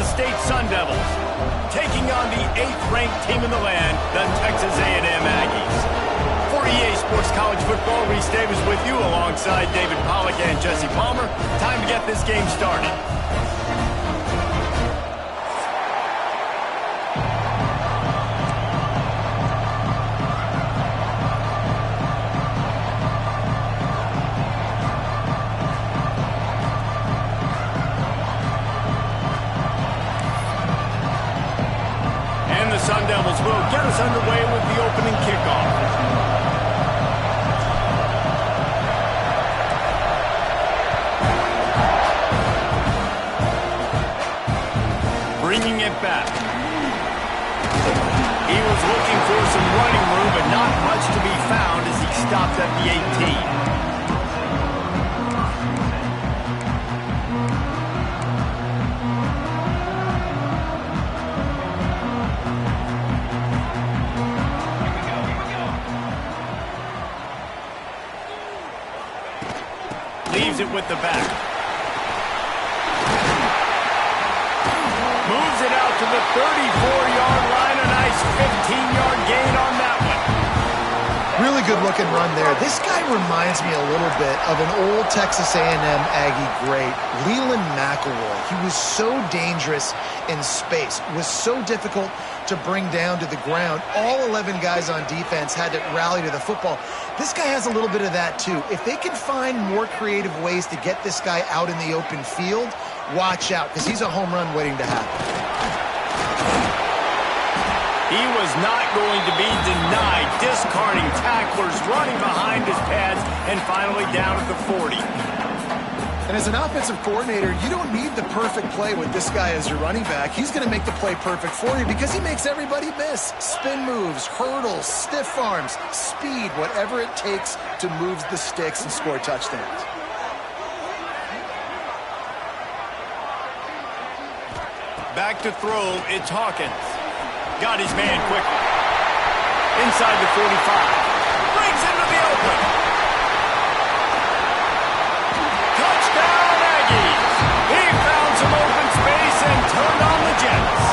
State Sun Devils, taking on the 8th-ranked team in the land, the Texas A&M Aggies. For EA Sports College Football, Reese Davis with you alongside David Pollack and Jesse Palmer. Time to get this game started. Sun Devils will get us underway with the opening kickoff. Bringing it back. He was looking for some running room, but not much to be found as he stopped at the 18. Leaves it with the back. Moves it out to the 34-yard line. A nice 15-yard gain on that one. Really good looking run there. This guy reminds me a little bit of an old Texas A&M Aggie great, Leland McElroy. He was so dangerous in space, was so difficult to bring down to the ground. All 11 guys on defense had to rally to the football. This guy has a little bit of that too. If they can find more creative ways to get this guy out in the open field, watch out, because he's a home run waiting to happen. He was not going to be denied, discarding tacklers, running behind his pads, and finally down at the 40. And as an offensive coordinator, you don't need the perfect play with this guy as your running back. He's going to make the play perfect for you because he makes everybody miss. Spin moves, hurdles, stiff arms, speed, whatever it takes to move the sticks and score touchdowns. Back to throw, it's Hawkins. Got his man quickly. Inside the 45. Brings into the open. Touchdown, Aggies. He found some open space and turned on the Jets.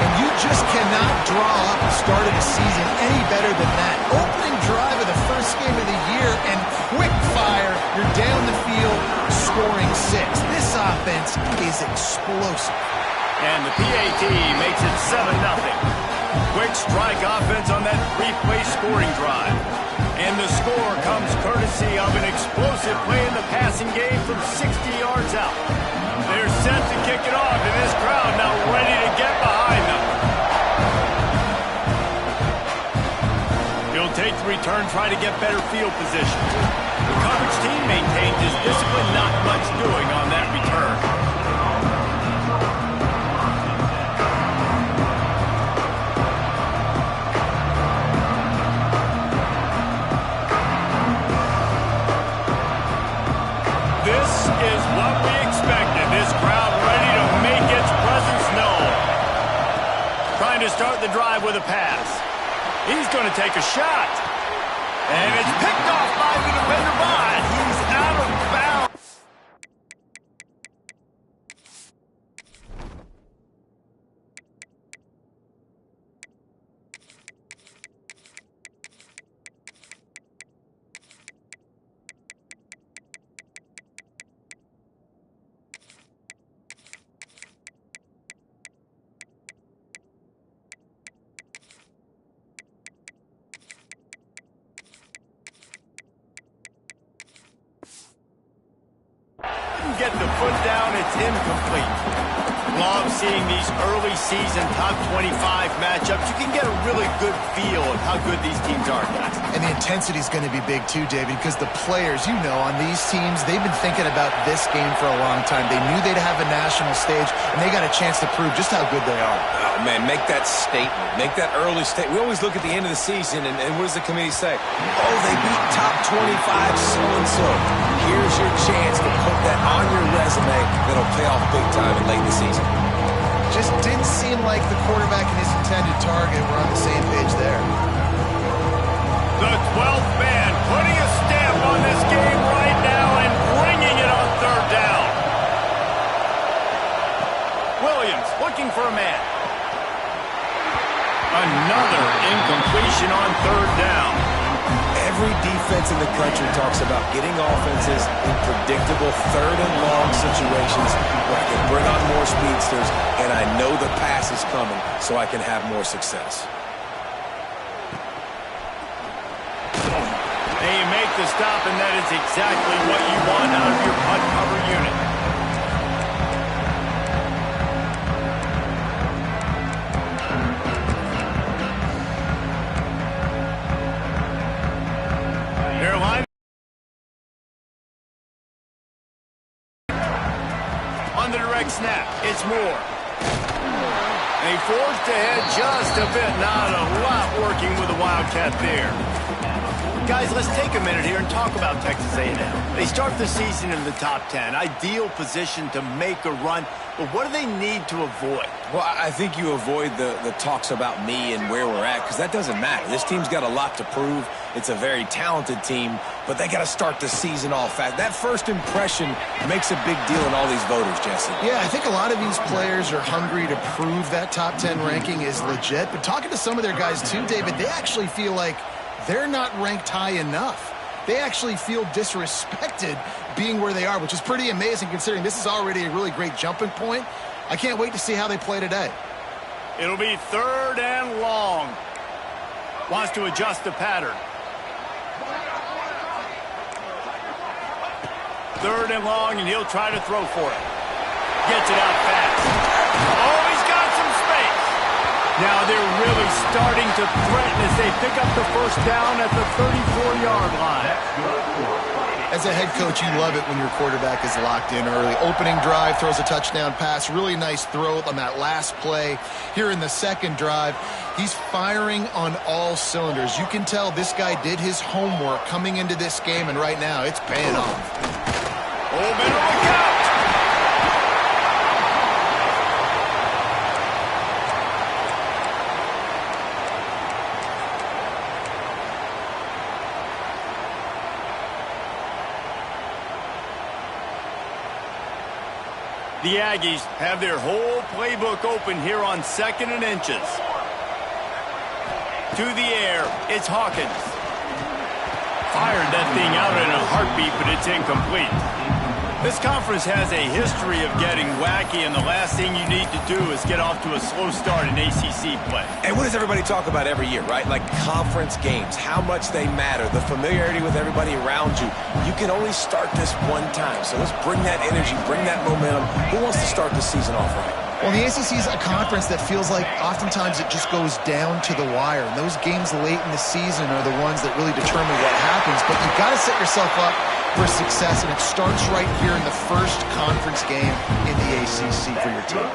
And you just cannot draw up the start of the season any better than that. Opening drive of the first game of the year and quick fire. You're down the field scoring 6. This offense is explosive. And the PAT makes it 7-0. Quick strike offense on that 3-play scoring drive. And the score comes courtesy of an explosive play in the passing game from 60 yards out. They're set to kick it off, and this crowd now ready to get behind them. He'll take the return, try to get better field position. The coverage team maintains his discipline, not much doing on that return. Is what we expected. This crowd ready to make its presence known. Trying to start the drive with a pass. He's going to take a shot. And it's picked off by the defender, but he's out of bounds. Get the foot down, it's incomplete. Love seeing these early season top 25 matchups. You can get a really good feel of how good these teams are, guys. And the intensity is going to be big too, David, because the players, you know, on these teams, they've been thinking about this game for a long time. They knew they'd have a national stage, and they got a chance to prove just how good they are. Oh, man, make that statement. Make that early statement. We always look at the end of the season, and what does the committee say? Oh, they beat top 25 so-and-so. Here's your chance to put that on your resume that'll pay off big time in late in the season. Just didn't seem like the quarterback and his intended target were on the same page there. The 12th man putting a stamp on this game right now and bringing it on third down. looking for a man. Another incompletion on third down. Every defense in the country talks about getting offenses in predictable third and long situations where I can bring on more speedsters and I know the pass is coming so I can have more success. And you make the stop, and that is exactly what you want out of your punt cover unit. Their line on the direct snap. It's Moore. And he forged ahead just a bit. Not a lot working with the Wildcat there. Guys, let's take a minute here and talk about Texas A&M. They start the season in the top 10. Ideal position to make a run. But what do they need to avoid? Well, I think you avoid the talks about me and where we're at, because that doesn't matter. This team's got a lot to prove. It's a very talented team, but they got to start the season off fast. That first impression makes a big deal in all these voters, Jesse. Yeah, I think a lot of these players are hungry to prove that top 10 ranking is legit. But talking to some of their guys too, David, they actually feel like they're not ranked high enough. They actually feel disrespected being where they are, which is pretty amazing considering this is already a really great jumping point. I can't wait to see how they play today. It'll be third and long. Wants to adjust the pattern. Third and long, and he'll try to throw for it. Gets it out fast. Oh, he's got some space. Now they're really starting to threaten as they pick up the first down at the 34-yard line. As a head coach, you love it when your quarterback is locked in early. Opening drive, throws a touchdown pass. Really nice throw on that last play. Here in the second drive, he's firing on all cylinders. You can tell this guy did his homework coming into this game, and right now it's paying off. Oh, man, look out! The Aggies have their whole playbook open here on 2nd and inches. To the air, it's Hawkins. Fired that thing out in a heartbeat, but it's incomplete. This conference has a history of getting wacky, and the last thing you need to do is get off to a slow start in ACC play. And what does everybody talk about every year, right? Like conference games, how much they matter, the familiarity with everybody around you. You can only start this one time, so let's bring that energy, bring that momentum. Who wants to start the season off right? Well, the ACC is a conference that feels like oftentimes it just goes down to the wire. And those games late in the season are the ones that really determine what happens. But you've got to set yourself up for success, and it starts right here in the first conference game in the ACC for your team.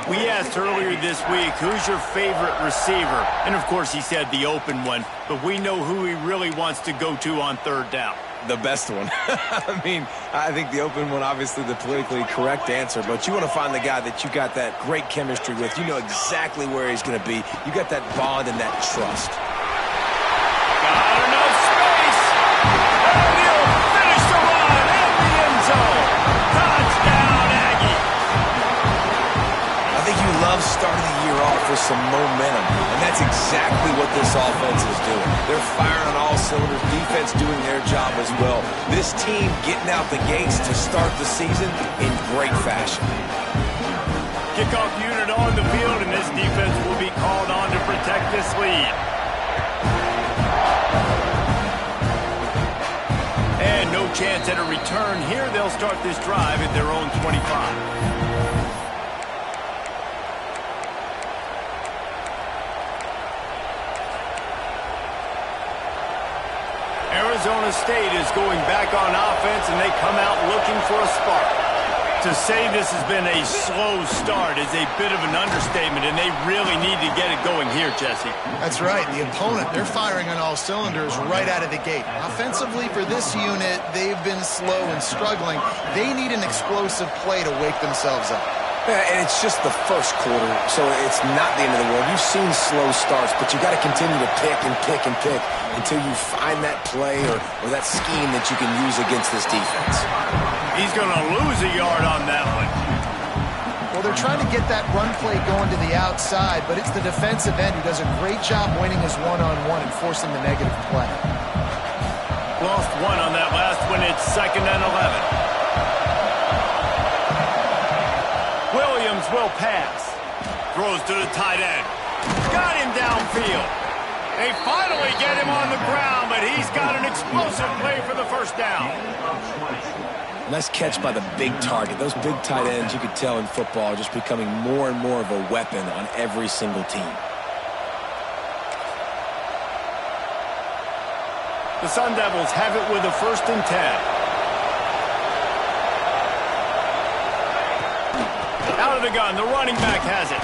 We asked earlier this week, who's your favorite receiver? And, of course, he said the open one. But we know who he really wants to go to on third down. The best one. I mean, I think the open one, obviously the politically correct answer, but you want to find the guy that you got that great chemistry with. You know exactly where he's going to be. You got that bond and that trust. Got enough space. And he'll finish the run in the end zone. Touchdown, Aggie. I think you love starting the year off with some momentum, and that's exactly what this offense is doing. They're firing on all cylinders, defense doing their job as well. This team getting out the gates to start the season in great fashion. Kickoff unit on the field, and this defense will be called on to protect this lead. And no chance at a return here. They'll start this drive at their own 25. Arizona State is going back on offense, and they come out looking for a spark. To say this has been a slow start is a bit of an understatement, and they really need to get it going here, Jesse. That's right. The opponent, they're firing on all cylinders right out of the gate. Offensively, for this unit, they've been slow and struggling. They need an explosive play to wake themselves up. Yeah, and it's just the first quarter, so it's not the end of the world. You've seen slow starts, but you got to continue to pick and pick and pick until you find that play or that scheme that you can use against this defense. He's going to lose a yard on that one. know, they're trying to get that run play going to the outside, but it's the defensive end who does a great job winning his one-on-one and forcing the negative play. Lost one on that last one. It's 2nd and 11. Williams will pass. Throws to the tight end. Got him downfield. They finally get him on the ground, but he's got an explosive play for the first down. Nice catch by the big target. Those big tight ends, you could tell in football, are just becoming more and more of a weapon on every single team. The Sun Devils have it with a 1st and 10. Out of the gun, the running back has it.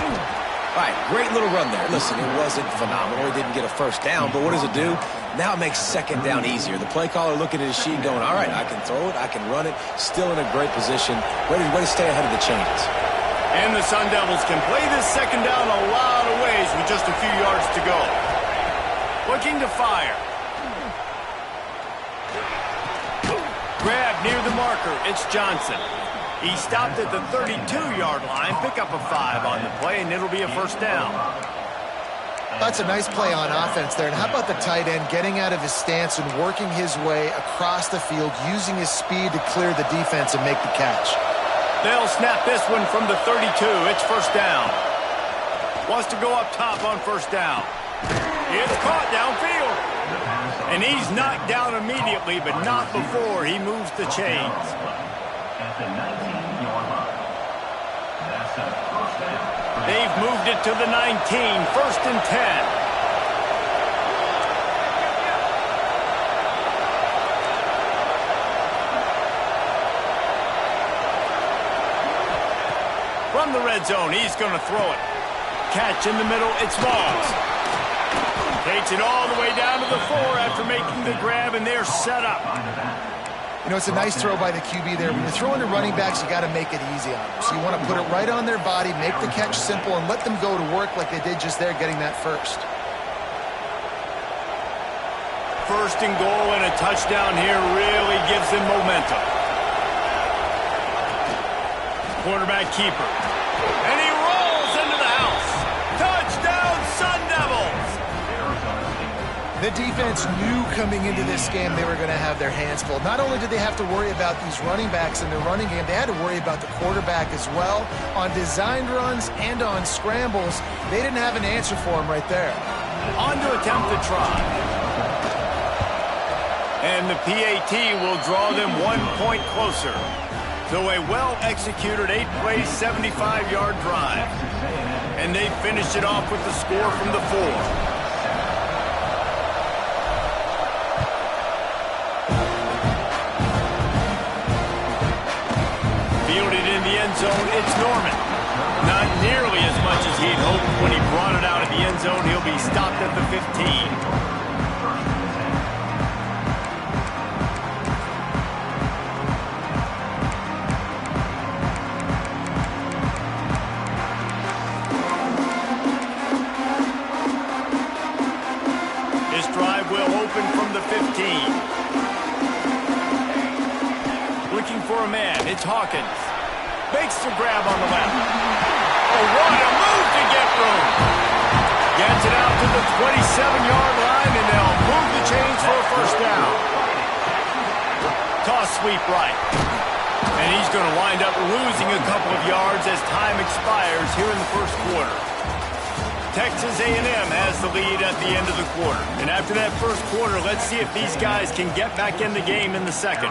All right, great little run there. Listen, it wasn't phenomenal. He didn't get a first down, but what does it do? Now it makes 2nd down easier. The play caller looking at his sheet going, all right, I can throw it, I can run it, still in a great position, ready to stay ahead of the chains. And the Sun Devils can play this 2nd down a lot of ways with just a few yards to go. Looking to fire. Grab near the marker. It's Johnson. He stopped at the 32-yard line. Pick up a 5 on the play, and it'll be a 1st down. That's a nice play on offense there. And how about the tight end getting out of his stance and working his way across the field, using his speed to clear the defense and make the catch. They'll snap this one from the 32. It's 1st down. Wants to go up top on 1st down. It's caught downfield. And he's knocked down immediately, but not before he moves the chains. They've moved it to the 19, 1st and 10. From the red zone, he's going to throw it. Catch in the middle, it's Moss. Takes it all the way down to the 4 after making the grab, and they're set up. You know, it's a nice throw by the QB there. When you're throwing to running backs, you got to make it easy on them. So you want to put it right on their body, make the catch simple, and let them go to work like they did just there, getting that first. 1st and goal and a touchdown here really gives them momentum. Quarterback keeper. And he rolls into the house. Touchdown, Sun Devils! The defense knew coming into this game they were going to have their hands full. Not only did they have to worry about these running backs in their running game, they had to worry about the quarterback as well. On designed runs and on scrambles, they didn't have an answer for him right there. On to attempt the try. And the PAT will draw them 1 point closer to a well-executed 8-play, 75-yard drive. And they finish it off with the score from the 4. Zone, it's Norman. Not nearly as much as he'd hoped when he brought it out of the end zone. He'll be stopped at the 15. This drive will open from the 15. Looking for a man, it's Hawkins. Makes the grab on the left. Oh, what a move to get room. Gets it out to the 27-yard line, and they'll move the chains for a 1st down. Toss sweep right. And he's going to wind up losing a couple of yards as time expires here in the 1st quarter. Texas A&M has the lead at the end of the quarter. And after that 1st quarter, let's see if these guys can get back in the game in the 2nd.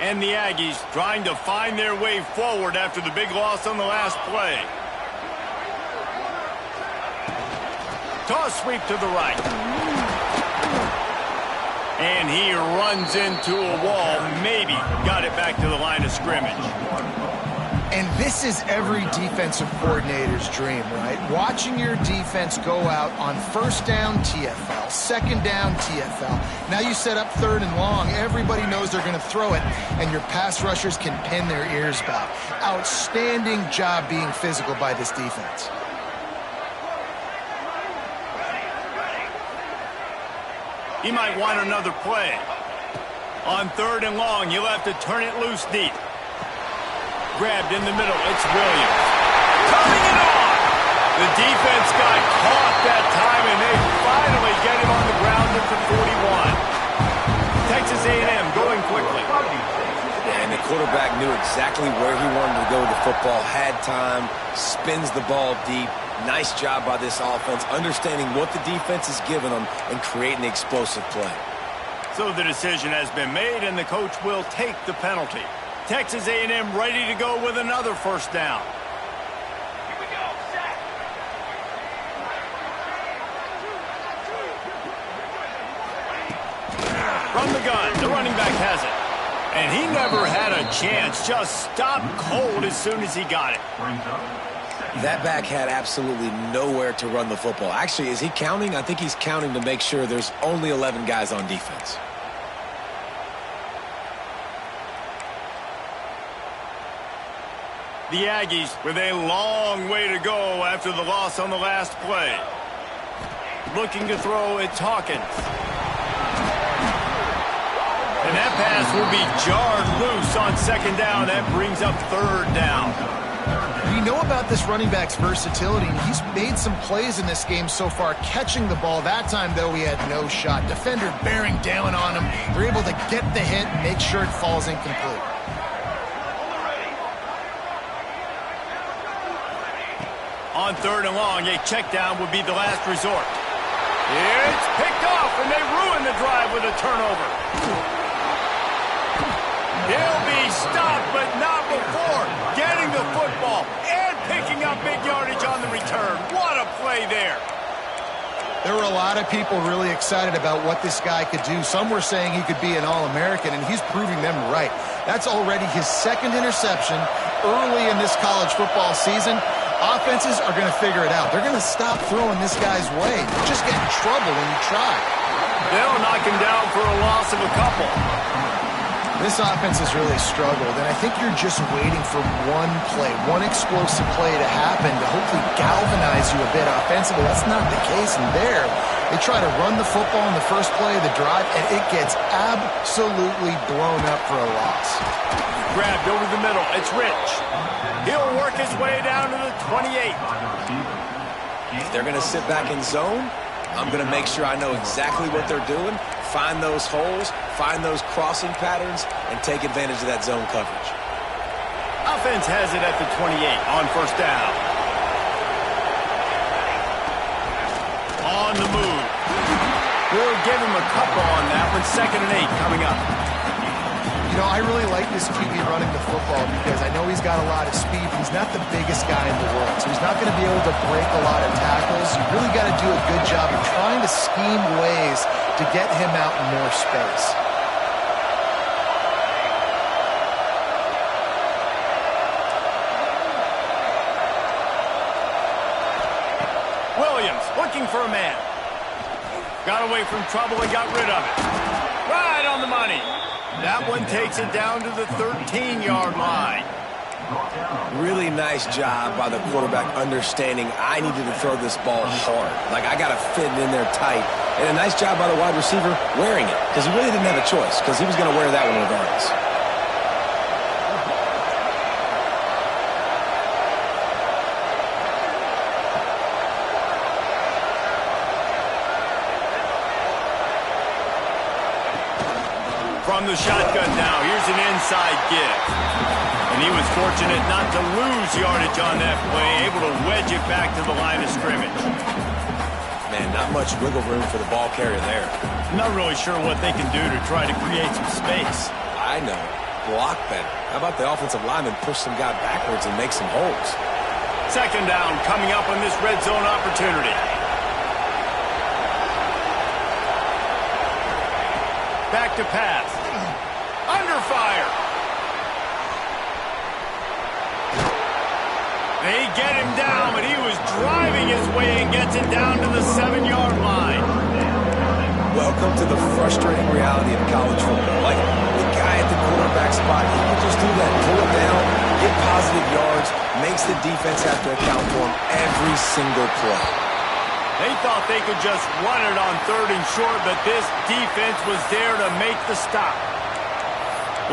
And the Aggies trying to find their way forward after the big loss on the last play. Toss sweep to the right. And he runs into a wall. Maybe got it back to the line of scrimmage. And this is every defensive coordinator's dream, right? Watching your defense go out on 1st down TFL, 2nd down TFL. Now you set up 3rd and long. Everybody knows they're going to throw it, and your pass rushers can pin their ears back. Outstanding job being physical by this defense. He might want another play. On 3rd and long, you'll have to turn it loose deep. Grabbed in the middle. It's Williams. Cutting it off! The defense got caught that time, and they finally get him on the ground at the 41. Texas A&M going quickly. And the quarterback knew exactly where he wanted to go with the football, had time, spins the ball deep. Nice job by this offense, understanding what the defense is giving them and creating the explosive play. So the decision has been made, and the coach will take the penalty. Texas A&M ready to go with another first down. Here we go, set. From the gun, the running back has it. And he never had a chance, just stopped cold as soon as he got it. That back had absolutely nowhere to run the football. Actually, is he counting? I think he's counting to make sure there's only 11 guys on defense. The Aggies with a long way to go after the loss on the last play. Looking to throw, it's Hawkins. And that pass will be jarred loose on 2nd down. That brings up 3rd down. You know about this running back's versatility. He's made some plays in this game so far, catching the ball. That time, though, he had no shot. Defender bearing down on him. They're able to get the hit and make sure it falls incomplete. On 3rd and long, a check down would be the last resort. It's picked off, and they ruin the drive with a turnover. He'll be stopped, but not before getting the football and picking up big yardage on the return. What a play there. There were a lot of people really excited about what this guy could do. Some were saying he could be an All-American, and he's proving them right. That's already his 2nd interception early in this college football season. Offenses are going to figure it out. They're going to stop throwing this guy's way. You just get in trouble when you try. They'll knock him down for a loss of a couple. This offense has really struggled, and I think you're just waiting for one play, one explosive play to happen to hopefully galvanize you a bit offensively. That's not the case, and there, they try to run the football in the first play of the drive, and it gets absolutely blown up for a loss. Grabbed over the middle. It's Rich. He'll work his way down to the 28. If they're going to sit back in zone, I'm going to make sure I know exactly what they're doing, find those holes, find those crossing patterns, and take advantage of that zone coverage. Offense has it at the 28 on 1st down. On the move. We'll give him a couple on that one. 2nd and 8 coming up. You know, I really like this QB running the football because I know he's got a lot of speed, but he's not the biggest guy in the world. So he's not going to be able to break a lot of tackles. You really got to do a good job of trying to scheme ways to get him out in more space. Williams looking for a man. Got away from trouble and got rid of it. Right on the money. That one takes it down to the 13-yard line. Really nice job by the quarterback understanding I needed to throw this ball hard. Like, I got to fit it in there tight. And a nice job by the wide receiver wearing it, because he really didn't have a choice, because he was going to wear that one regardless. From the shotgun now, here's an inside give. And he was fortunate not to lose yardage on that play, able to wedge it back to the line of scrimmage. Man, not much wiggle room for the ball carrier there. Not really sure what they can do to try to create some space. I know. Block better. How about the offensive lineman push some guy backwards and make some holes? 2nd down coming up on this red zone opportunity. Back to pass. Under fire. They get him down, but he was driving his way and gets it down to the 7-yard line. Welcome to the frustrating reality of college football. Like, the guy at the quarterback spot, he can just do that. Pull it down, get positive yards, makes the defense have to account for him every single play. They thought they could just run it on 3rd and short, but this defense was there to make the stop.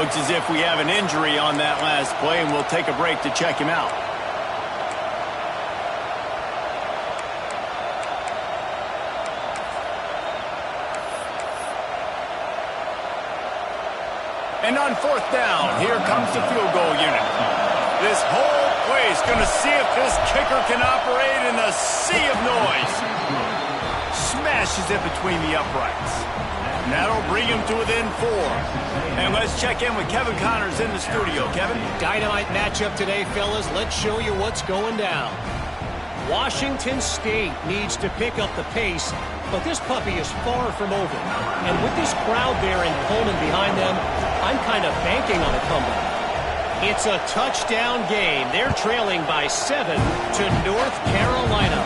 Looks as if we have an injury on that last play, and we'll take a break to check him out. And on 4th down, here comes the field goal unit. This whole play is going to see if this kicker can operate in the sea of noise. Smashes it between the uprights. And that'll bring him to within 4. And let's check in with Kevin Connors in the studio. Kevin? Dynamite matchup today, fellas. Let's show you what's going down. Washington State needs to pick up the pace, but this puppy is far from over. And with this crowd there in Pullman behind them, I'm kind of banking on a comeback. It's a touchdown game. They're trailing by 7 to North Carolina.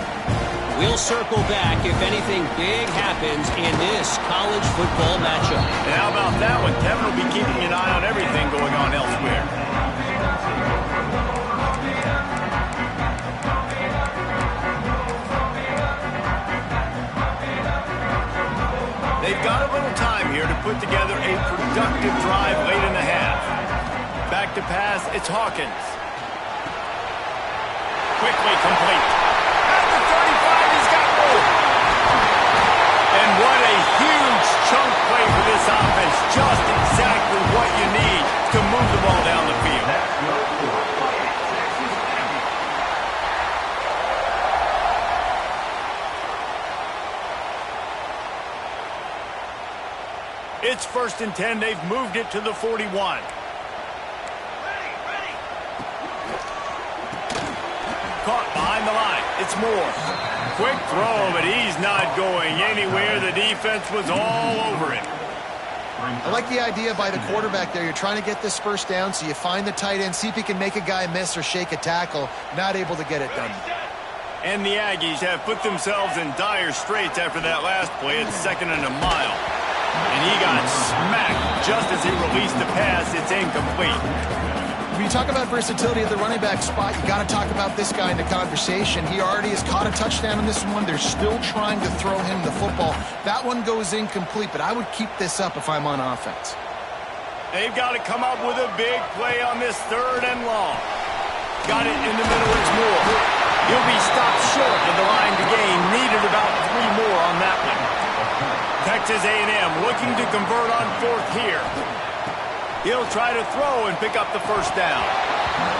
We'll circle back if anything big happens in this college football matchup. And how about that one? Kevin will be keeping an eye on everything going on elsewhere. They've got a little time here to put together a productive drive late in the half. Back to pass, it's Hawkins. Quickly complete. At the 35, he's got room. And what a huge chunk play for this offense. Just exactly what you need to move the ball down the field. It's 1st and 10. They've moved it to the 41. Caught behind the line. It's Moore. Quick throw, but he's not going anywhere. The defense was all over him. I like the idea by the quarterback there. You're trying to get this 1st down, so you find the tight end, see if he can make a guy miss or shake a tackle. Not able to get it done. And the Aggies have put themselves in dire straits after that last play. It's 2nd and a mile. And he got smacked just as he released the pass. It's incomplete. When you talk about versatility at the running back spot, you got to talk about this guy in the conversation. He already has caught a touchdown in this one. They're still trying to throw him the football. That one goes incomplete, but I would keep this up if I'm on offense. They've got to come up with a big play on this 3rd and long. Got it in the middle. It's Moore. He'll be stopped short of the line to gain. Needed about 3 more on that one. Texas A&M looking to convert on 4th here. He'll try to throw and pick up the 1st down.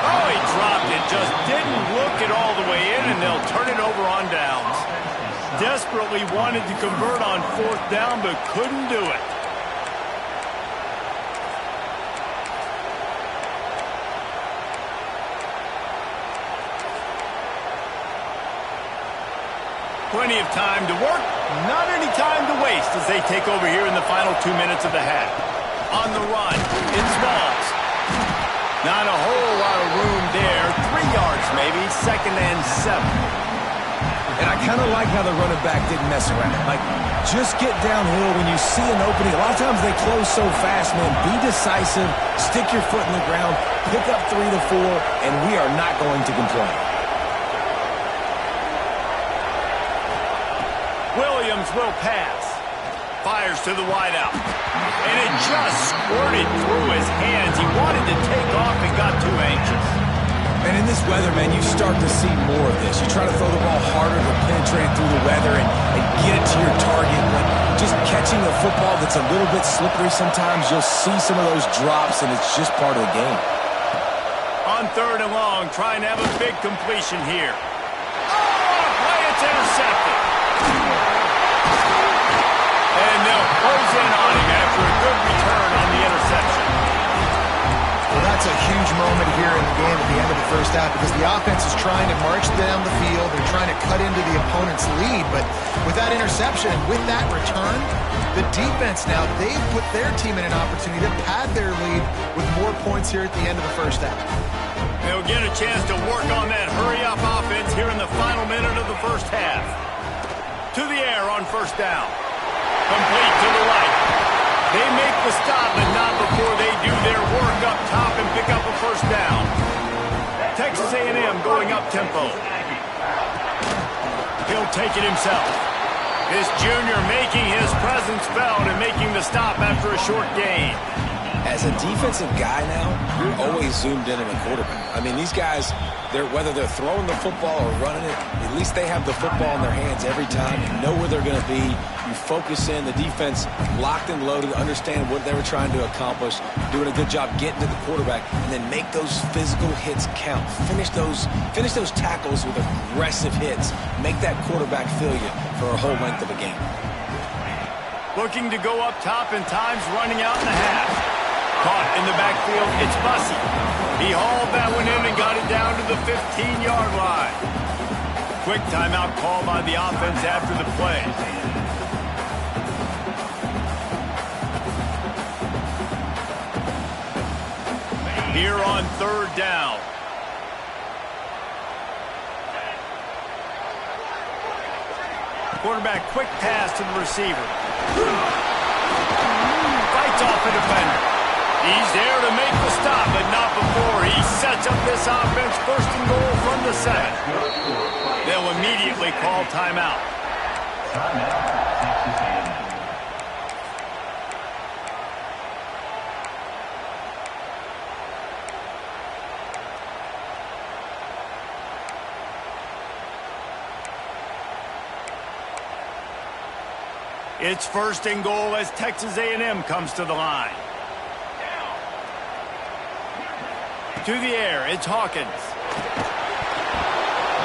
Oh, he dropped it. Just didn't look it all the way in, and they'll turn it over on downs. Desperately wanted to convert on 4th down, but couldn't do it. Plenty of time to work, not any time to waste as they take over here in the final 2 minutes of the half. On the run, it's Smalls. Not a whole lot of room there. 3 yards maybe, 2nd and 7. And I kind of like how the running back didn't mess around. Like, just get downhill when you see an opening. A lot of times they close so fast, man. Be decisive, stick your foot in the ground, pick up 3 to 4, and we are not going to complain. Williams will pass. Fires to the wideout. And it just squirted through his hands. He wanted to take off and got too anxious. And in this weather, man, you start to see more of this. You try to throw the ball harder to penetrate through the weather and get it to your target. But just catching a football that's a little bit slippery sometimes, you'll see some of those drops, and it's just part of the game. On 3rd and long, trying to have a big completion here. Oh, play, it's intercepted. And they'll close in on him after a good return on the interception. Well, that's a huge moment here in the game at the end of the 1st half because the offense is trying to march down the field. They're trying to cut into the opponent's lead. But with that interception and with that return, the defense now, they've put their team in an opportunity to pad their lead with more points here at the end of the 1st half. They'll get a chance to work on that hurry-up offense here in the final minute of the 1st half. To the air on 1st down. Complete to the right. They make the stop, but not before they do their work up top and pick up a 1st down. Texas A&M going up tempo. he'll take it himself. This junior making his presence felt and making the stop after a short gain. As a defensive guy now, you're always zoomed in on the quarterback. I mean, these guys, whether they're throwing the football or running it, at least they have the football in their hands every time. You know where they're going to be. You focus in. The defense locked and loaded, understand what they were trying to accomplish, doing a good job getting to the quarterback, and then make those physical hits count. Finish those tackles with aggressive hits. Make that quarterback feel you for a whole length of a game. Looking to go up top and time's running out in the half. Caught in the backfield, it's Bussey. He hauled that one in and got it down to the 15-yard line. Quick timeout call by the offense after the play. Here on third down. Quarterback quick pass to the receiver. Fights off a defender. He's there to make the stop, but not before he sets up this offense first and goal from the 7. They'll immediately call timeout. It's first and goal as Texas A&M comes to the line. To the air, it's Hawkins.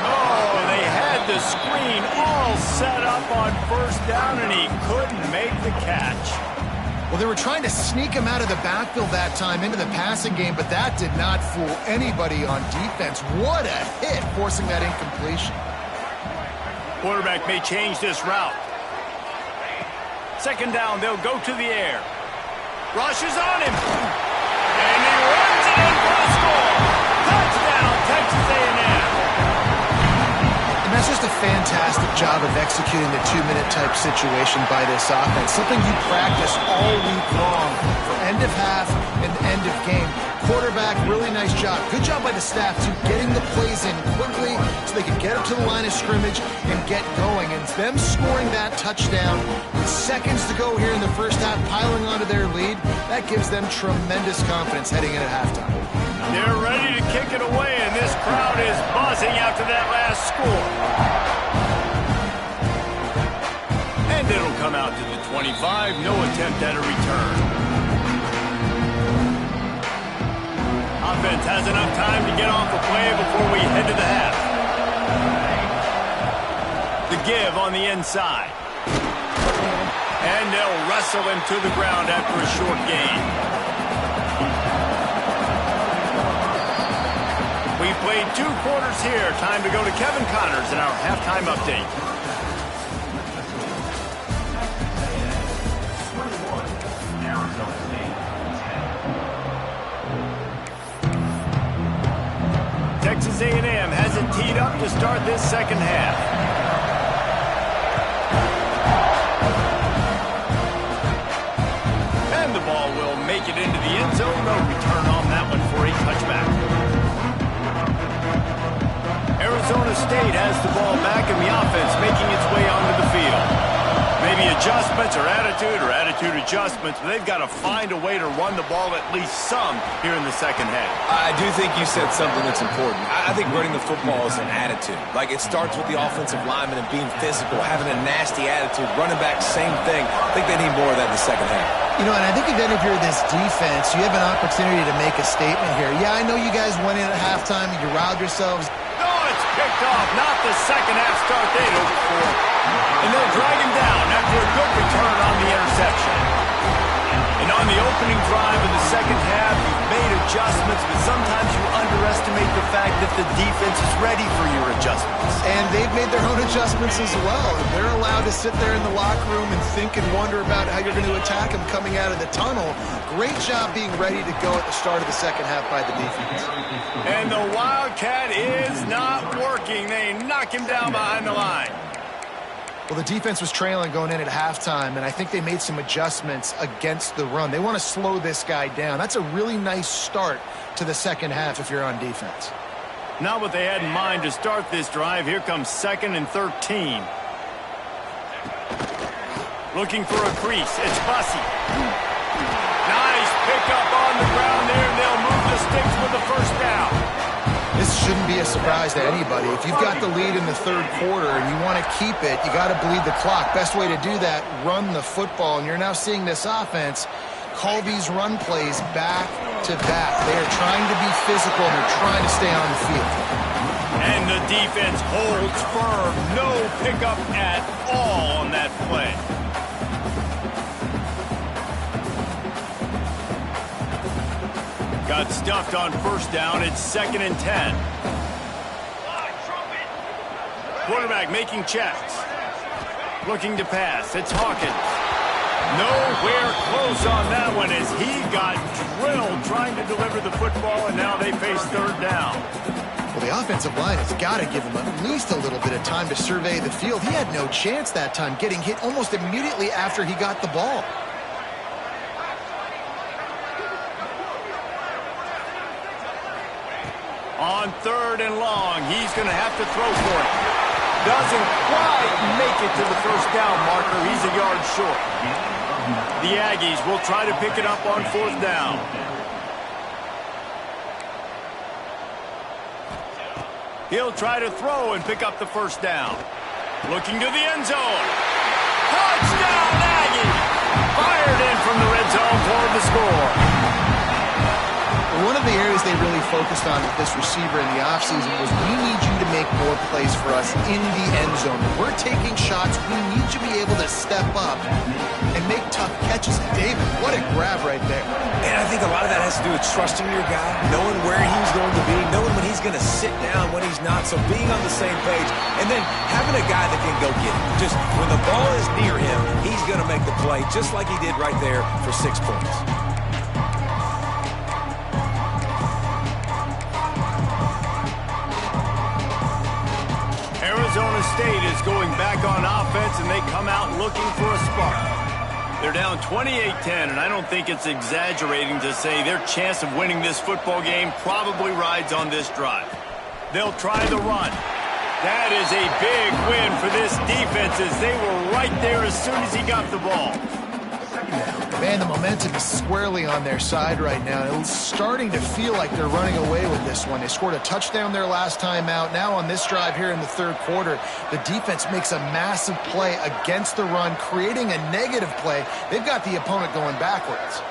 Oh, they had the screen all set up on first down, and he couldn't make the catch. Well, they were trying to sneak him out of the backfield that time into the passing game, but that did not fool anybody on defense. What a hit, forcing that incompletion. Quarterback may change this route. Second down, they'll go to the air. Rush is on him. And he runs it in for the score. Touchdown, Texas A&M. And that's just a fantastic job of executing the two-minute type situation by this offense. Something you practice all week long for end of half and end of game. Quarterback, really nice job. Good job by the staff, too, getting the plays in quickly so they could get up to the line of scrimmage and get going. And them scoring that touchdown with seconds to go here in the first half, piling onto their lead, that gives them tremendous confidence heading in at halftime. They're ready to kick it away, and this crowd is buzzing after that last score. And it'll come out to the 25. No attempt at a return. Offense has enough time to get off the play before we head to the half. The give on the inside. And they'll wrestle him to the ground after a short gain. We played 2 quarters here. Time to go to Kevin Connors in our halftime update. Texas A&M has it teed up to start this second half. And the ball will make it into the end zone. No return on that one for a touchback. Arizona State has the ball back in the offense, making its way onto the field. Maybe adjustments or attitude adjustments, but they've got to find a way to run the ball at least some here in the second half. I do think you said something that's important. I think running the football is an attitude. Like, it starts with the offensive lineman and being physical, having a nasty attitude. Running back, same thing. I think they need more of that in the second half. You know, and I think again, if you're this defense, you have an opportunity to make a statement here. Yeah, I know you guys went in at halftime and you riled yourselves. No, it's picked off. Not the second half start they'd hoped for. And they'll drag him down after a good return on the interception. And on the opening drive of the second half, you've made adjustments, but sometimes you underestimate the fact that the defense is ready for your adjustments. And they've made their own adjustments as well. They're allowed to sit there in the locker room and think and wonder about how you're going to attack them coming out of the tunnel. Great job being ready to go at the start of the second half by the defense. And the Wildcat is not working. They knock him down behind the line. Well, the defense was trailing going in at halftime, and I think they made some adjustments against the run. They want to slow this guy down. That's a really nice start to the second half if you're on defense. Not what they had in mind to start this drive. Here comes 2nd and 13. Looking for a crease. It's Bussey. Nice pickup on the ground there, and they'll move the sticks with the first down. This shouldn't be a surprise to anybody. If you've got the lead in the third quarter and you want to keep it, you got to bleed the clock. Best way to do that, run the football. And you're now seeing this offense call these run plays back to back. They are trying to be physical, and they're trying to stay on the field. And the defense holds firm. No pickup at all on that play. Got stuffed on first down. It's 2nd and 10. Quarterback making checks. Looking to pass. It's Hawkins. Nowhere close on that one as he got drilled trying to deliver the football, and now they face third down. Well, the offensive line has got to give him at least a little bit of time to survey the field. He had no chance that time, getting hit almost immediately after he got the ball. On 3rd and long, he's going to have to throw for it. Doesn't quite make it to the first down marker. He's a yard short. The Aggies will try to pick it up on 4th down. He'll try to throw and pick up the first down. Looking to the end zone. Touchdown, Aggie! Fired in from the red zone for the score. One of the areas they really focused on with this receiver in the offseason was, we need you to make more plays for us in the end zone. When we're taking shots, we need you to be able to step up and make tough catches. David, what a grab right there. And I think a lot of that has to do with trusting your guy, knowing where he's going to be, knowing when he's going to sit down, when he's not, so being on the same page, and then having a guy that can go get it. Just when the ball is near him, he's going to make the play, just like he did right there for 6 points. Arizona State is going back on offense, and they come out looking for a spark. They're down 28-10, and I don't think it's exaggerating to say their chance of winning this football game probably rides on this drive. They'll try the run. That is a big win for this defense, as they were right there as soon as he got the ball. Man, the momentum is squarely on their side right now. It's starting to feel like they're running away with this one. They scored a touchdown their last time out. Now on this drive here in the third quarter, the defense makes a massive play against the run, creating a negative play. They've got the opponent going backwards.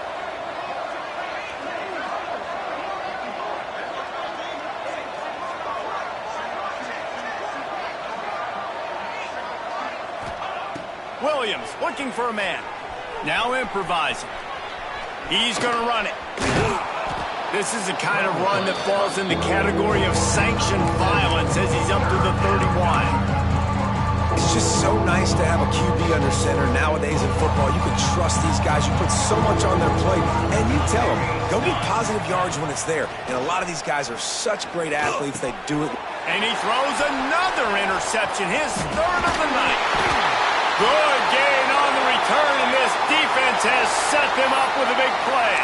Williams looking for a man. Now improvising. He's going to run it. This is the kind of run that falls in the category of sanctioned violence as he's up to the 31. It's just so nice to have a QB under center. Nowadays in football, you can trust these guys. You put so much on their plate, and you tell them, go get positive yards when it's there. And a lot of these guys are such great athletes, they do it. And he throws another interception, his 3rd of the night. Good gain on the return, and this defense has set them up with a big play.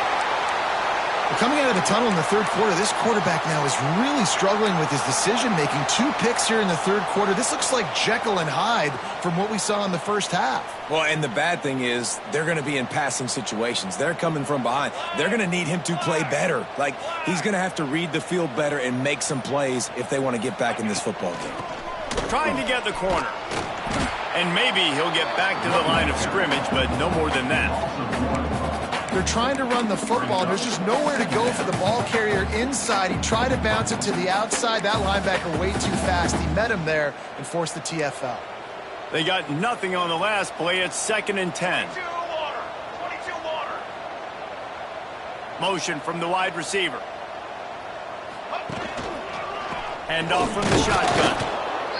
Well, coming out of the tunnel in the third quarter, this quarterback now is really struggling with his decision-making. 2 picks here in the third quarter. This looks like Jekyll and Hyde from what we saw in the first half. Well, and the bad thing is they're going to be in passing situations. They're coming from behind. They're going to need him to play better. Like, he's going to have to read the field better and make some plays if they want to get back in this football game. Trying to get the corner. And maybe he'll get back to the line of scrimmage, but no more than that. They're trying to run the football. There's just nowhere to go for the ball carrier inside. He tried to bounce it to the outside. That linebacker way too fast. He met him there and forced the TFL. They got nothing on the last play. It's 2nd and 10. 22 water. Motion from the wide receiver. Hand off from the shotgun.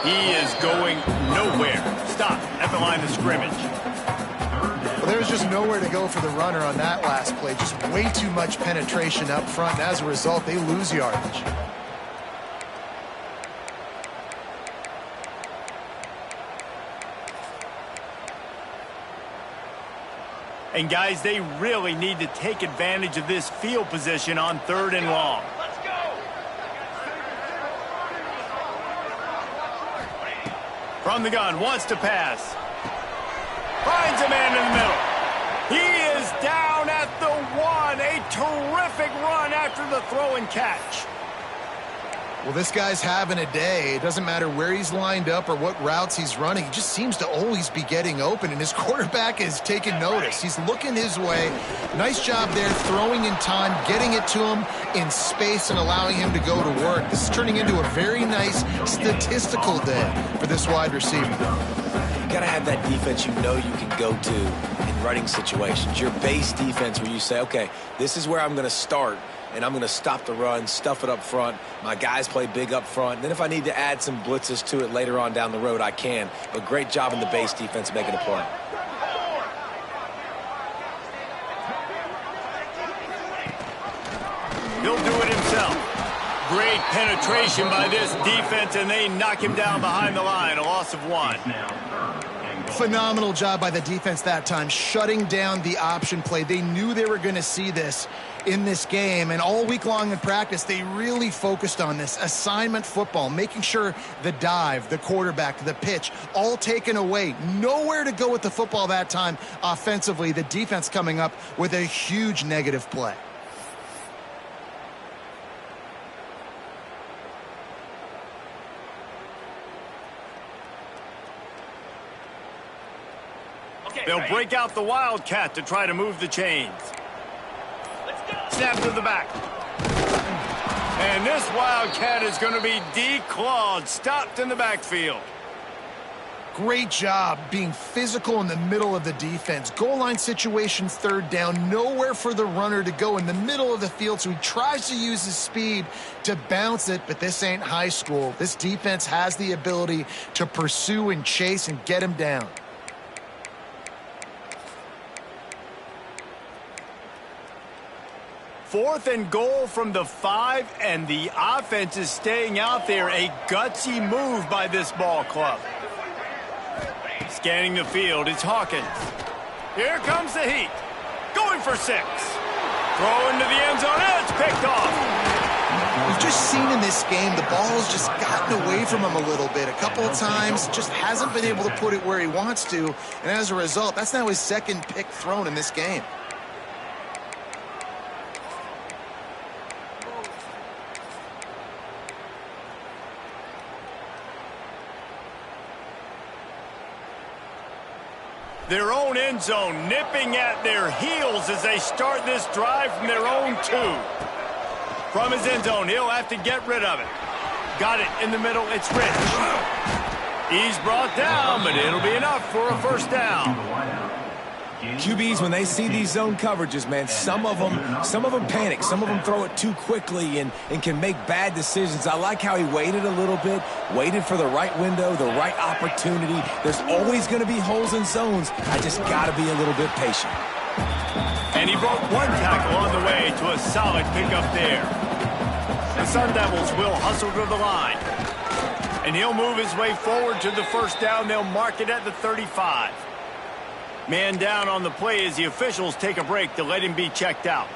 He is going nowhere. Stop at the line of scrimmage. Well, there's just nowhere to go for the runner on that last play. Just way too much penetration up front, and as a result, they lose yardage. And, guys, they really need to take advantage of this field position on 3rd and long. Let's go. From the gun, wants to pass. Finds a man in the middle. He is down at the 1. A terrific run after the throw and catch. Well, this guy's having a day. It doesn't matter where he's lined up or what routes he's running. He just seems to always be getting open, and his quarterback is taking notice. He's looking his way. Nice job there, throwing in time, getting it to him in space, and allowing him to go to work. This is turning into a very nice statistical day for this wide receiver. You got to have that defense you know you can go to in running situations. Your base defense where you say, okay, this is where I'm going to start, and I'm going to stop the run, stuff it up front. My guys play big up front. And then if I need to add some blitzes to it later on down the road, I can. But great job in the base defense making a play. He'll do it himself. Great penetration by this defense, and they knock him down behind the line. A loss of 1. Phenomenal job by the defense that time, shutting down the option play. They knew they were going to see this in this game, and all week long in practice, they really focused on this assignment football, making sure the dive, the quarterback, the pitch, all taken away. Nowhere to go with the football that time offensively. The defense coming up with a huge negative play. They'll break out the Wildcat to try to move the chains. Snap to the back. And this Wildcat is going to be declawed, stopped in the backfield. Great job being physical in the middle of the defense. Goal line situation, 3rd down, nowhere for the runner to go in the middle of the field, so he tries to use his speed to bounce it, but this ain't high school. This defense has the ability to pursue and chase and get him down. Fourth and goal from the 5, and the offense is staying out there. A gutsy move by this ball club. Scanning the field, it's Hawkins. Here comes the heat. Going for 6. Throw into the end zone, and it's picked off. We've just seen in this game the ball has just gotten away from him a little bit. A couple of times, just hasn't been able to put it where he wants to, and as a result, that's now his 2nd pick thrown in this game. Their own end zone nipping at their heels as they start this drive from their own 2. From his end zone, he'll have to get rid of it. Got it in the middle, it's Rich. He's brought down, but it'll be enough for a 1st down. QBs, when they see these zone coverages, man, some of them panic. Some of them throw it too quickly and can make bad decisions. I like how he waited a little bit, waited for the right window, the right opportunity. There's always going to be holes in zones. I just got to be a little bit patient. And he broke 1 tackle on the way to a solid pickup there. The Sun Devils will hustle to the line. And he'll move his way forward to the 1st down. They'll mark it at the 35. Man down on the play as the officials take a break to let him be checked out.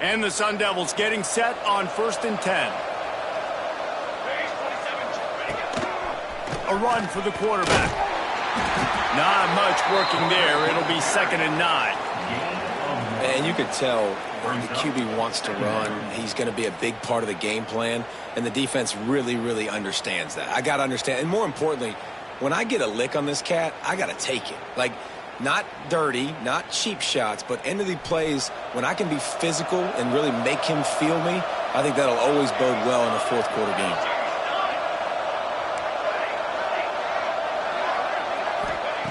And the Sun Devils getting set on 1st and 10. A run for the quarterback. Not much working there. It'll be 2nd and 9. And you could tell the QB wants to run. He's going to be a big part of the game plan, and the defense really, really understands that. I got to understand. And more importantly, when I get a lick on this cat, I got to take it. Like, not dirty, not cheap shots, but end of the plays, when I can be physical and really make him feel me, I think that'll always bode well in a 4th quarter game.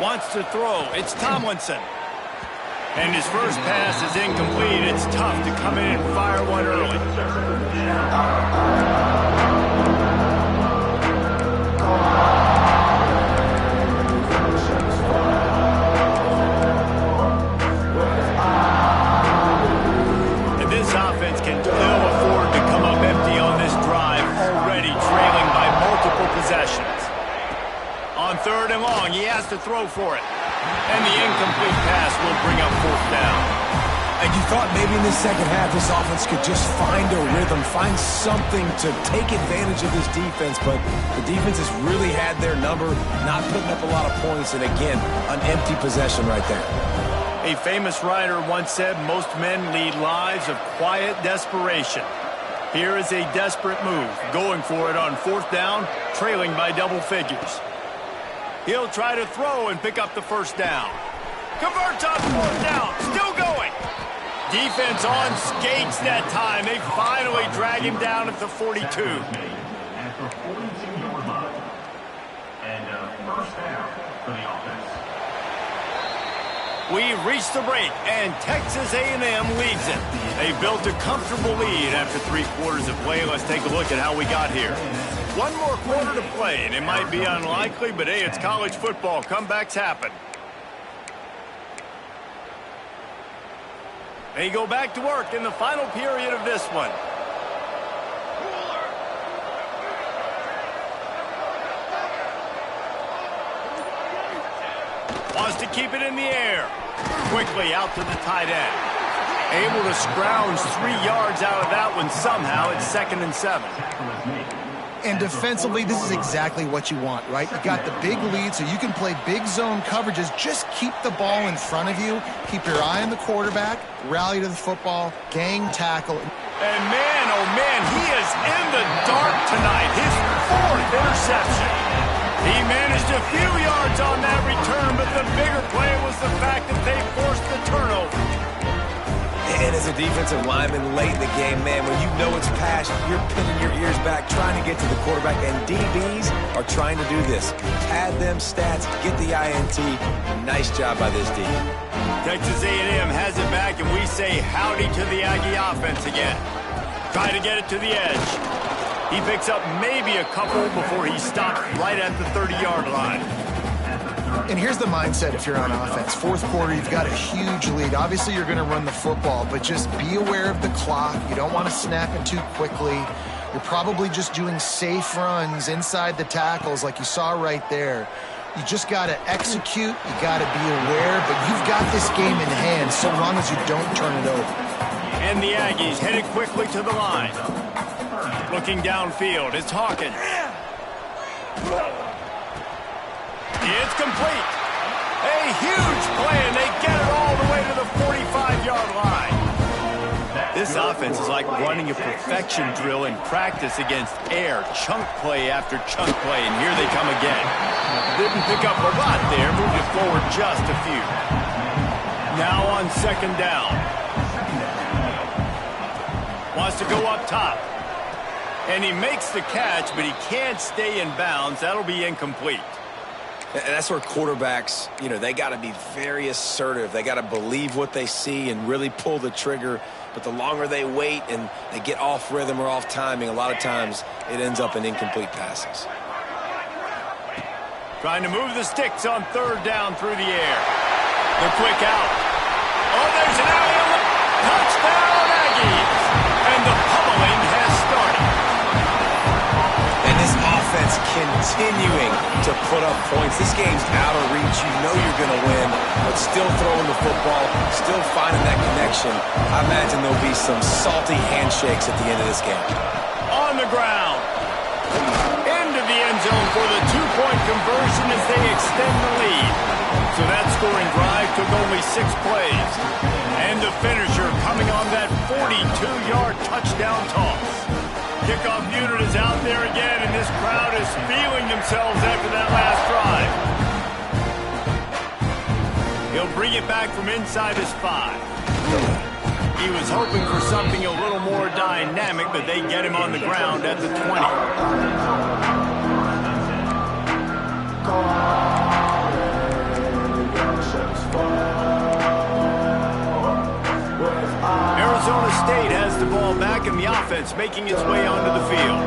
Wants to throw. It's Tomlinson. And his first pass is incomplete. It's tough to come in and fire one early. And this offense can ill afford to come up empty on this drive, already trailing by multiple possessions. 3rd and long. He has to throw for it. And the incomplete pass will bring up 4th down. And you thought maybe in the second half this offense could just find a rhythm, find something to take advantage of this defense, but the defense has really had their number, not putting up a lot of points, and again, an empty possession right there. A famous writer once said, most men lead lives of quiet desperation. Here is a desperate move, going for it on 4th down, trailing by double figures. He'll try to throw and pick up the 1st down. Converts on 4th down, still going. Defense on skates that time. They finally drag him down at the 42. At the 42-yard line. And 1st down for the offense. We reach the break, and Texas A&M leads it. They built a comfortable lead after 3 quarters of play. Let's take a look at how we got here. 1 more quarter to play, and it might be unlikely, but hey, it's college football. Comebacks happen. They go back to work in the final period of this one. Wants to keep it in the air. Quickly out to the tight end. Able to scrounge 3 yards out of that one somehow. It's 2nd and 7. And defensively, this is exactly what you want, right? You got the big lead, so you can play big zone coverages. Just keep the ball in front of you. Keep your eye on the quarterback. Rally to the football. Gang tackle. And man, oh man, he is in the dark tonight. His 4th interception. He managed a few yards on that return, but the bigger play was the fact that they forced the turnover. And as a defensive lineman late in the game, man, when you know it's passed, you're pinning your ears back, trying to get to the quarterback, and DBs are trying to do this. Pad them stats, get the INT. Nice job by this D. Texas A&M has it back, and we say howdy to the Aggie offense again. Try to get it to the edge. He picks up maybe a couple before he stopped right at the 30-yard line. And here's the mindset if you're on offense. 4th quarter, you've got a huge lead. Obviously, you're going to run the football, but just be aware of the clock. You don't want to snap it too quickly. You're probably just doing safe runs inside the tackles like you saw right there. You just got to execute. You got to be aware, but you've got this game in hand so long as you don't turn it over. And the Aggies headed quickly to the line. Looking downfield, it's Hawkins. It's complete. A huge play, and they get it all the way to the 45-yard line. This offense is like running a perfection drill in practice against air. Chunk play after chunk play, and here they come again. Didn't pick up a lot there, moved it forward just a few. Now on 2nd down. Wants to go up top. And he makes the catch, but he can't stay in bounds. That'll be incomplete. And that's where quarterbacks, you know, they got to be very assertive. They got to believe what they see and really pull the trigger. But the longer they wait and they get off rhythm or off timing, a lot of times it ends up in incomplete passes. Trying to move the sticks on 3rd down through the air. The quick out. Oh, there's an alley-oop. Touchdown, Aggies. And the pummeling has started. And this offense continuing to put up points. This game's out of reach. You know you're going to win, but still throwing the football, still finding that connection. I imagine there'll be some salty handshakes at the end of this game. On the ground. Into the end zone for the 2-point conversion as they extend the lead. So that scoring drive took only 6 plays. And the finisher coming on that 42-yard touchdown toss. Kickoff unit is out there again, and this crowd is feeling themselves after that last drive. He'll bring it back from inside his 5. He was hoping for something a little more dynamic, but they get him on the ground at the 20. Arizona State has the ball back in the offense, making its way onto the field.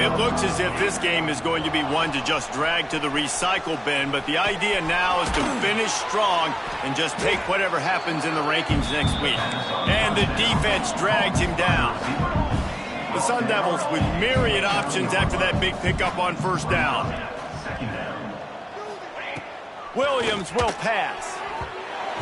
It looks as if this game is going to be one to just drag to the recycle bin, but the idea now is to finish strong and just take whatever happens in the rankings next week. And the defense drags him down. The Sun Devils with myriad options after that big pickup on 1st down. Williams will pass.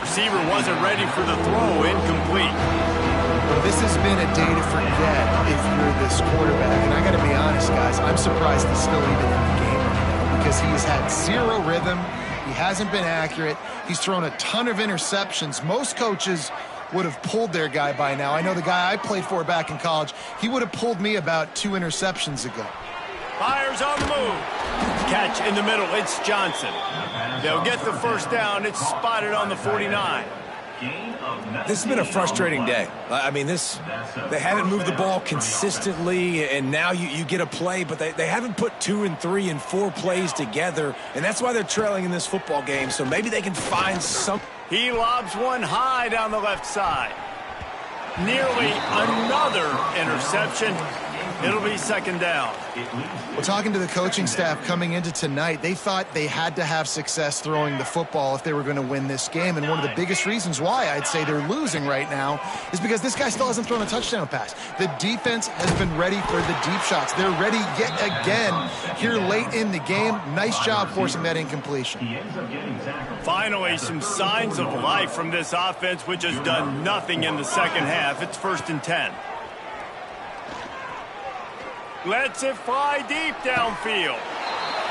Receiver wasn't ready for the throw. Incomplete. Well, this has been a day to forget if you're this quarterback. And I got to be honest, guys, I'm surprised he's still even in the game right now because he's had zero rhythm. He hasn't been accurate. He's thrown a ton of interceptions. Most coaches would have pulled their guy by now. I know the guy I played for back in college, he would have pulled me about 2 interceptions ago. Fires on the move. Catch in the middle. It's Johnson. They'll get the first down. It's spotted on the 49. This has been a frustrating day. I mean, they haven't moved the ball consistently, and now you get a play, but they haven't put 2 and 3 and 4 plays together, and that's why they're trailing in this football game, so maybe they can find some. He lobs one high down the left side. Nearly another interception. It'll be second down. Well, talking to the coaching staff coming into tonight, they thought they had to have success throwing the football if they were going to win this game. And one of the biggest reasons why I'd say they're losing right now is because this guy still hasn't thrown a touchdown pass. The defense has been ready for the deep shots. They're ready yet again here late in the game. Nice job forcing that incompletion. Finally, some signs of life from this offense, which has done nothing in the second half. It's 1st and 10. Lets it fly deep downfield.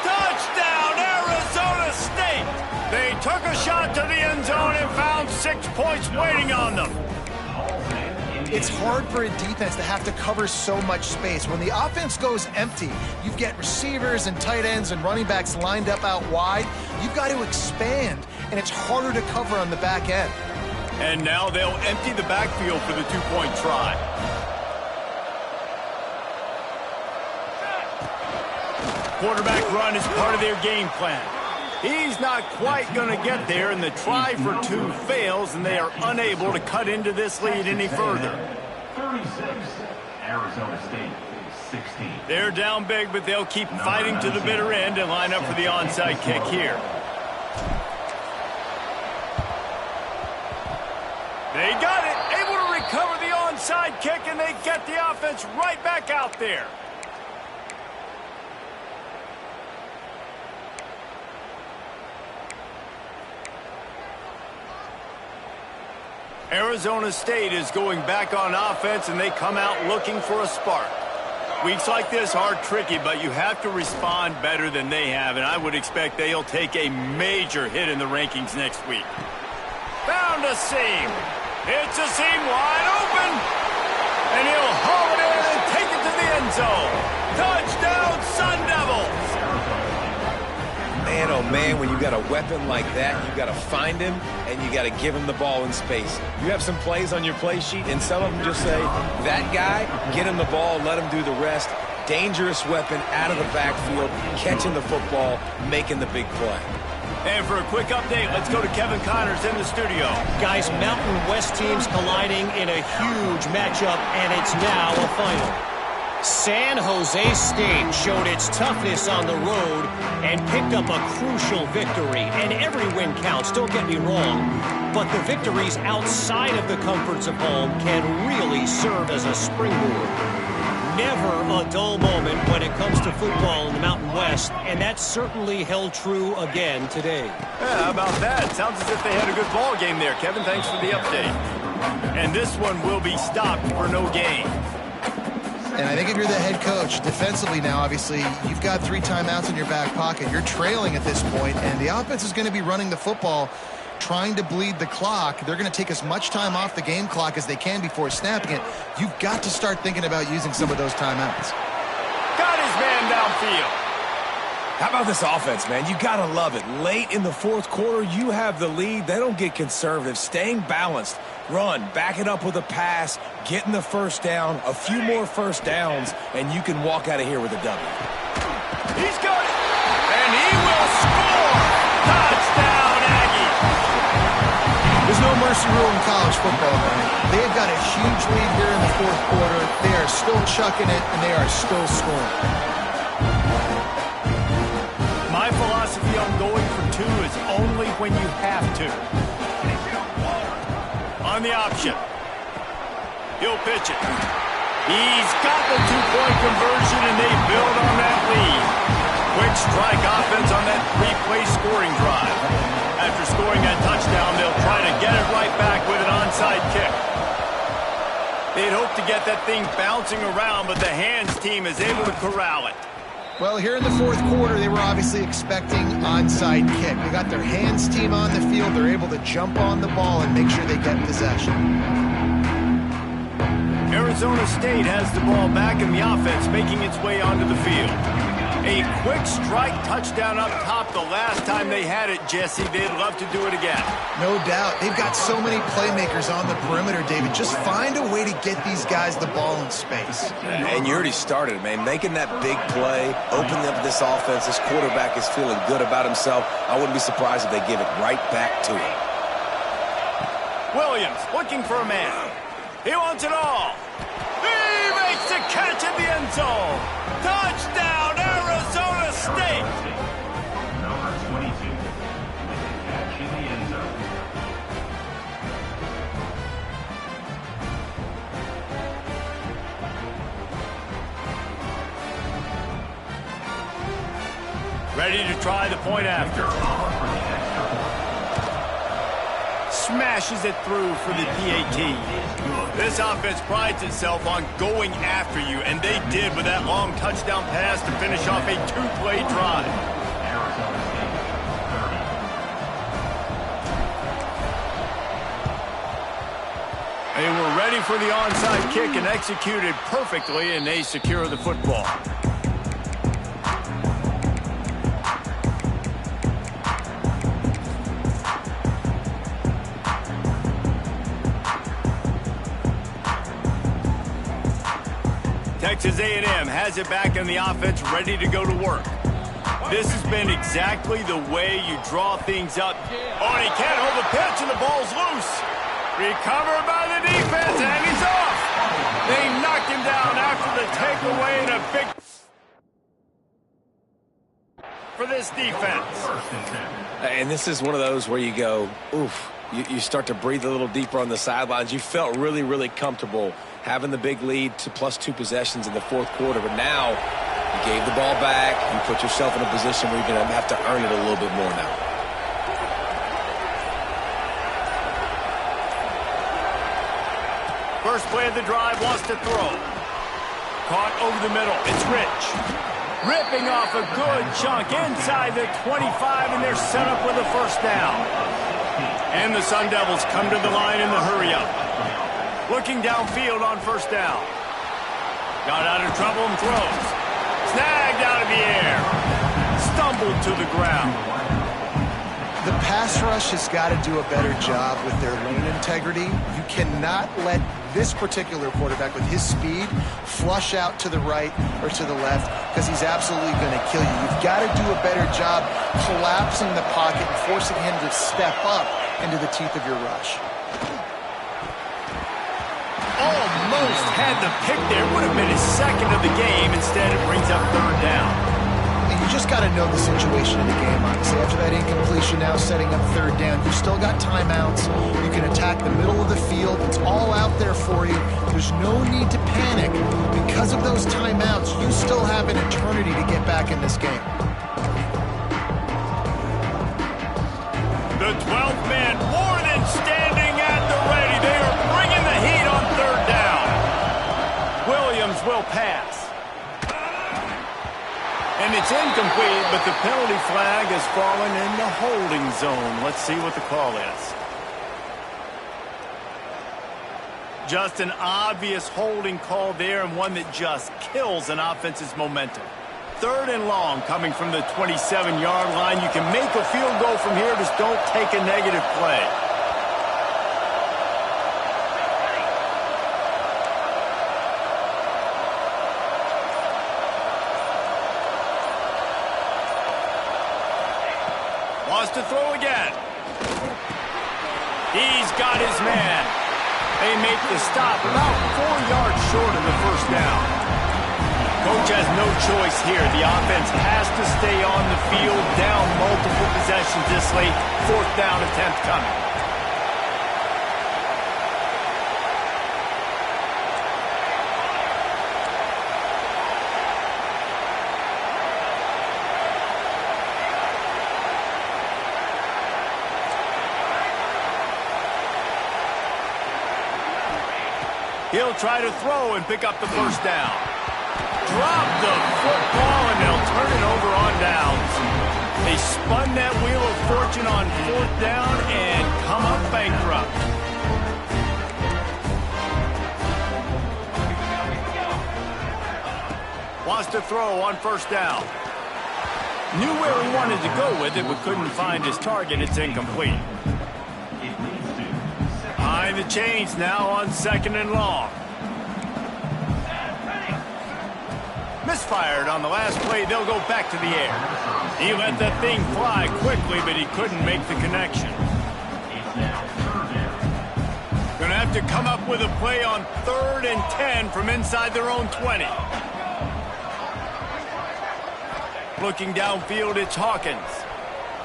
Touchdown, Arizona State! They took a shot to the end zone and found 6 points waiting on them. It's hard for a defense to have to cover so much space. When the offense goes empty, you get receivers and tight ends and running backs lined up out wide. You've got to expand, and it's harder to cover on the back end. And now they'll empty the backfield for the 2-point try. Quarterback run is part of their game plan. He's not quite going to get there, and the try for 2 fails, and they are unable to cut into this lead any further. 36, Arizona State, 16. They're down big, but they'll keep fighting to the bitter end and line up for the onside kick here. They got it, able to recover the onside kick, and they get the offense right back out there. Arizona State is going back on offense, and they come out looking for a spark. Weeks like this are tricky, but you have to respond better than they have, and I would expect they'll take a major hit in the rankings next week. Found a seam. It's a seam wide open, and he'll haul it in and take it to the end zone. Touchdown, Sun Devils! Man, oh man, when you got a weapon like that, you got to find him and you got to give him the ball in space. You have some plays on your play sheet, and some of them just say, that guy, get him the ball, let him do the rest. Dangerous weapon out of the backfield, catching the football, making the big play. And for a quick update, let's go to Kevin Connors in the studio. Guys, Mountain West teams colliding in a huge matchup, and it's now a final. San Jose State showed its toughness on the road and picked up a crucial victory. And every win counts, don't get me wrong, but the victories outside of the comforts of home can really serve as a springboard. Never a dull moment when it comes to football in the Mountain West, and that certainly held true again today. Yeah, how about that? Sounds as if they had a good ball game there. Kevin, thanks for the update. And this one will be stopped for no gain. And I think if you're the head coach, defensively now, obviously, you've got 3 timeouts in your back pocket. You're trailing at this point, and the offense is going to be running the football, trying to bleed the clock. They're going to take as much time off the game clock as they can before snapping it. You've got to start thinking about using some of those timeouts. Got his man downfield. How about this offense, man? You got to love it. Late in the 4th quarter, you have the lead. They don't get conservative. Staying balanced. Run, back it up with a pass, getting the first down, a few more first downs, and you can walk out of here with a W. He's got it, and he will score. Touchdown, Aggie. There's no mercy rule in college football, man. They've got a huge lead here in the 4th quarter. They are still chucking it, and they are still scoring. My philosophy on going for 2 is only when you have to. On the option. He'll pitch it. He's got the 2-point conversion, and they build on that lead. Quick strike offense on that three-play scoring drive. After scoring that touchdown, they'll try to get it right back with an onside kick. They'd hope to get that thing bouncing around, but the hands team is able to corral it. Well, here in the fourth quarter, they were obviously expecting onside kick. They got their hands team on the field. They're able to jump on the ball and make sure they get possession. Arizona State has the ball back in the offense, making its way onto the field. A quick strike touchdown up top the last time they had it, Jesse. They'd love to do it again. No doubt. They've got so many playmakers on the perimeter, David. Just find a way to get these guys the ball in space. And you already started, man. Making that big play, opening up this offense. This quarterback is feeling good about himself. I wouldn't be surprised if they give it right back to him. Williams looking for a man. He wants it all. He makes the catch in the end zone. Touchdown, Arizona State. Number 22. Catch in the end zone. Ready to try the point after. Smashes it through for the PAT. This offense prides itself on going after you, and they did with that long touchdown pass to finish off a two-play drive. Arizona State, 30. They were ready for the onside kick and executed perfectly, and they secure the football. Texas A&M has it back in the offense, ready to go to work. This has been exactly the way you draw things up. Oh, and he can't hold the pitch, and the ball's loose. Recovered by the defense, and he's off. They knocked him down after the takeaway, and a big for this defense. And this is one of those where you go, oof. You start to breathe a little deeper on the sidelines. You felt really, really comfortable having the big lead to +2 possessions in the fourth quarter. But now you gave the ball back. You put yourself in a position where you're going to have to earn it a little bit more now. First play of the drive, wants to throw. Caught over the middle. It's Rich. Ripping off a good chunk inside the 25, and they're set up with a first down. And the Sun Devils come to the line in the hurry-up. Looking downfield on first down. Got out of trouble and throws. Snagged out of the air. Stumbled to the ground. The pass rush has got to do a better job with their lane integrity. You cannot let this particular quarterback with his speed flush out to the right or to the left, because he's absolutely going to kill you. You've got to do a better job collapsing the pocket and forcing him to step up into the teeth of your rush. Almost had the pick there. Would have been his second of the game. Instead, it brings up third down. And you just got to know the situation of the game, honestly. After that incompletion, now setting up third down. You've still got timeouts. You can attack the middle of the field. It's all out there for you. There's no need to panic. Because of those timeouts, you still have an eternity to get back in this game. The 12th man more than standing at the ready. They are bringing the heat on third down. Williams will pass. And it's incomplete, but the penalty flag has fallen in the holding zone. Let's see what the call is. Just an obvious holding call there, and one that just kills an offense's momentum. Third and long coming from the 27-yard line. You can make a field goal from here, just don't take a negative play. Wants to throw again. He's got his man. They make the stop about 4 yards short of the first down. Coach has no choice here. The offense has to stay on the field, down multiple possessions this late. Fourth down attempt coming. He'll try to throw and pick up the first down. Drop the football, and they'll turn it over on downs. They spun that wheel of fortune on fourth down and come up bankrupt. Wants to throw on first down. Knew where he wanted to go with it, but couldn't find his target. It's incomplete. Behind the chains now on second and long. Misfired on the last play. They'll go back to the air. He let that thing fly quickly, but he couldn't make the connection. Going to have to come up with a play on 3rd and 10 from inside their own 20. Looking downfield, it's Hawkins.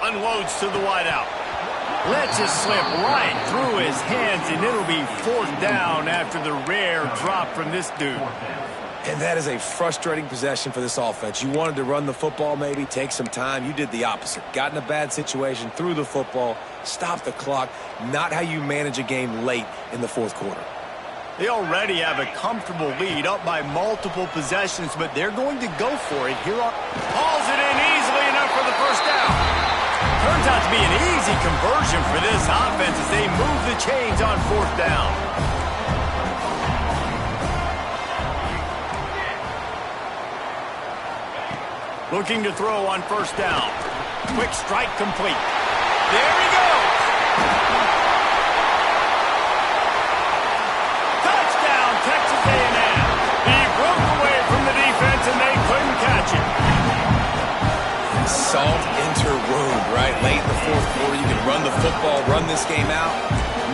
Unloads to the wideout. Lets it slip right through his hands, and it'll be fourth down after the rare drop from this dude. And that is a frustrating possession for this offense. You wanted to run the football, maybe take some time. You did the opposite. Got in a bad situation, threw the football, stopped the clock. Not how you manage a game late in the fourth quarter. They already have a comfortable lead, up by multiple possessions, but they're going to go for it here. Hauls it in easily enough for the first down. Turns out to be an easy conversion for this offense as they move the chains on fourth down. Looking to throw on first down. Quick strike complete. There he goes. Touchdown, Texas A&M. He broke away from the defense and they couldn't catch him. Salt enter wound, right? Late in the fourth quarter, you can run the football, run this game out.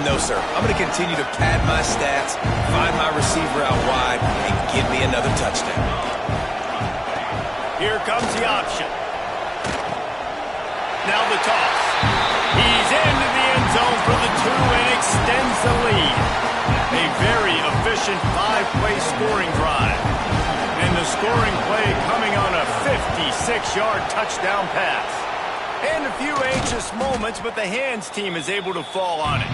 No, sir. I'm going to continue to pad my stats, find my receiver out wide, and give me another touchdown. Here comes the option. Now the toss. He's into the end zone for the 2 and extends the lead. A very efficient 5-play scoring drive. And the scoring play coming on a 56-yard touchdown pass. And a few anxious moments, but the hands team is able to fall on it.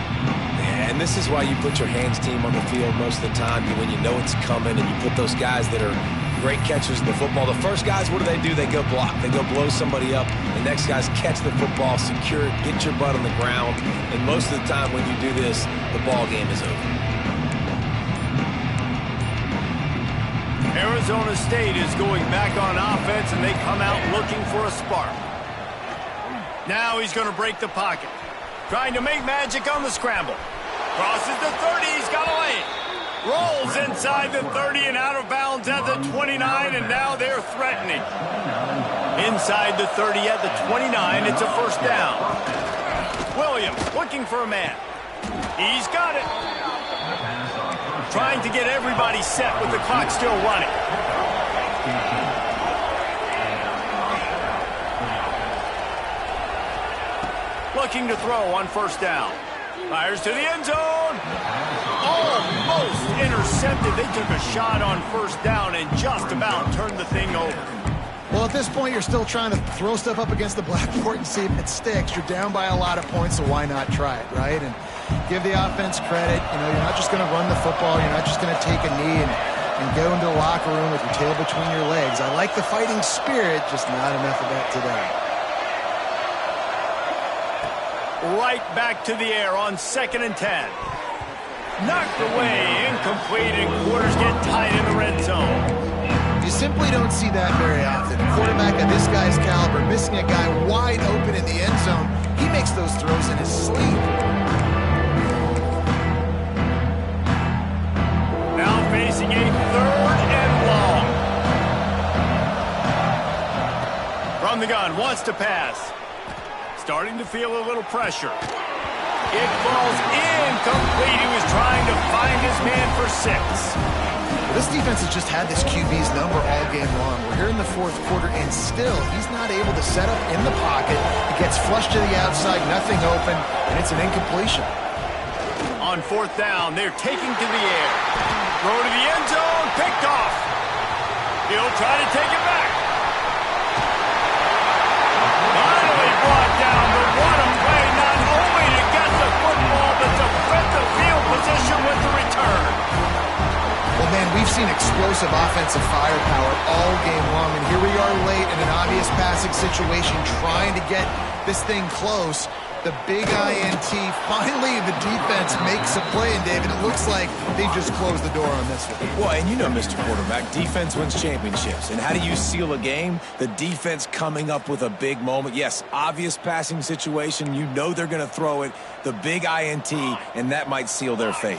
And this is why you put your hands team on the field most of the time, when you know it's coming, and you put those guys that are great catchers in the football. The first guys, what do? They go block. They go blow somebody up. The next guys catch the football, secure it, get your butt on the ground. And most of the time when you do this, the ball game is over. Arizona State is going back on offense, and they come out looking for a spark. Now he's going to break the pocket. Trying to make magic on the scramble. Crosses the 30. He's got a lane. Rolls inside the 30 and out of bounds at the 29, and now they're threatening. Inside the 30 at the 29, it's a first down. Williams looking for a man. He's got it. Trying to get everybody set with the clock still running. Looking to throw on first down. Fires to the end zone. Almost intercepted. They took a shot on first down and just about turned the thing over. Well, at this point, you're still trying to throw stuff up against the blackboard and see if it sticks. You're down by a lot of points, so why not try it, right? And give the offense credit. You know, you're not just going to run the football. You're not just going to take a knee and go into the locker room with your tail between your legs. I like the fighting spirit, just not enough of that today. Right back to the air on 2nd and 10. Knocked away, incomplete, and quarters get tight in the red zone. You simply don't see that very often. A quarterback of this guy's caliber missing a guy wide open in the end zone. He makes those throws in his sleep. Now facing a 3rd and long. From the gun, wants to pass. Starting to feel a little pressure. It falls incomplete. He was trying to find his man for 6. This defense has just had this QB's number all game long. We're here in the fourth quarter, and still he's not able to set up in the pocket. It gets flushed to the outside, nothing open, and it's an incompletion. On 4th down, they're taking to the air. Throw to the end zone, picked off. He'll try to take it back. Finally brought down, but what a play, not only to get the football, but to fit the field position with the return. seen explosive offensive firepower all game long, and here we are late in an obvious passing situation trying to get this thing close. The big INT, finally the defense makes a play, and David, it looks like they just closed the door on this one. Well, and you know, Mr. Quarterback, defense wins championships. And how do you seal a game? The defense coming up with a big moment. Yes, obvious passing situation. You know they're going to throw it. The big INT, and that might seal their fate.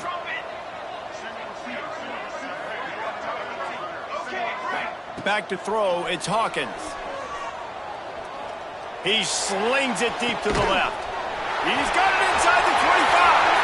Back to throw, it's Hawkins. He slings it deep to the left. He's got it inside the 25.